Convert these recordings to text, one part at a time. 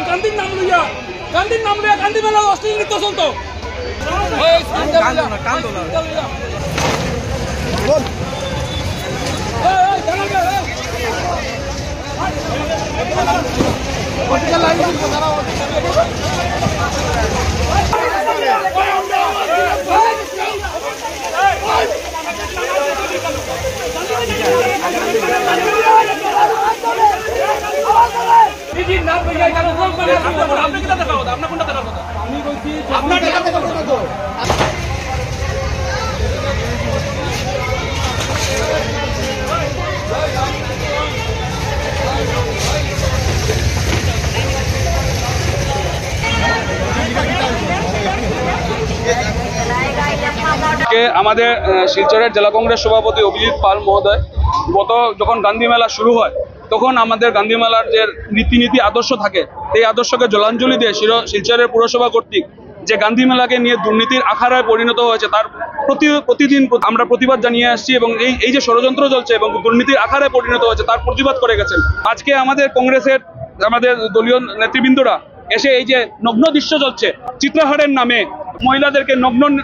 গান্ধীর নাম লিয়া গান্ধী মেলা অশ্লীল নৃত্য চলতো। আমাদের শিলচরের জেলা কংগ্রেস সভাপতি অভিজিৎ পাল মহোদয় যখন গান্ধী মেলা শুরু হয় তখন আমাদের গান্ধী মেলার যে রীতিনীতি আদর্শ থাকে এই আদর্শকে জলাঞ্জলি দিয়ে শিলচরের পুরসভা কর্তৃক যে গান্ধী মেলাকে নিয়ে দুর্নীতির আখাড়ায় পরিণত হয়েছে তার প্রতিদিন আমরা প্রতিবাদ জানিয়ে আসছি এবং এই যে ষড়যন্ত্র চলছে এবং দুর্নীতির আখাড়ায় পরিণত হয়েছে তার প্রতিবাদ করে গেছেন। আজকে আমাদের কংগ্রেসের আমাদের দলীয় নেতৃবৃন্দরা এসে এই যে নগ্ন দৃশ্য চলছে চিত্রহারের নামে মহিলাদেরকে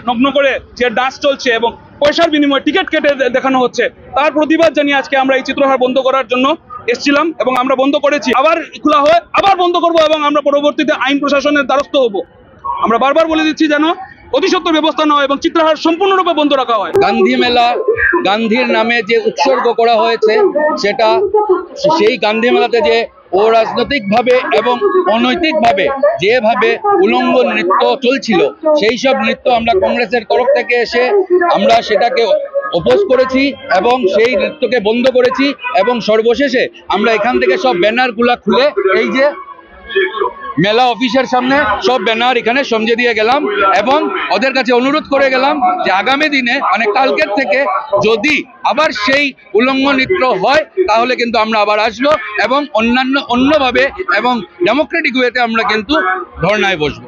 নগ্ন করে যে ডান্স চলছে এবং পয়সার বিনিময়ে টিকিট কেটে দেখানো হচ্ছে তার প্রতিবাদ জানিয়ে আজকে আমরা এই চিত্রহার বন্ধ করার জন্য এসেছিলাম এবং আমরা বন্ধ করেছি। আবার খোলা হয় আবার বন্ধ করব এবং আমরা পরবর্তীতে আইন প্রশাসনের দ্বারস্থ হব। আমরা বারবার বলে দিচ্ছি যেন অতি সত্বর ব্যবস্থা নেওয়া এবং চিত্রহার সম্পূর্ণরূপে বন্ধ রাখা হয়। গান্ধী মেলা গান্ধীর নামে যে উৎসর্গ করা হয়েছে সেটা সেই গান্ধী মেলাতে যে অরাজনৈতিকভাবে এবং অনৈতিকভাবে যেভাবে উলঙ্গ নৃত্য চলছিল সেই সব নৃত্য আমরা কংগ্রেসের তরফ থেকে এসে আমরা সেটাকে অপোজ করেছি এবং সেই নৃত্যকে বন্ধ করেছি এবং সর্বশেষে আমরা এখান থেকে সব ব্যানারগুলা খুলে এই যে মেলা অফিসের সামনে সব ব্যানার এখানে সমঝে দিয়ে গেলাম এবং ওদের কাছে অনুরোধ করে গেলাম যে আগামী দিনে মানে কালকের থেকে যদি আবার সেই উলঙ্গ নৃত্য হয় তাহলে কিন্তু আমরা আবার আসবো এবং অন্যভাবে এবং ডেমোক্রেটিক ওয়েতে আমরা কিন্তু ধর্নায় বসবো।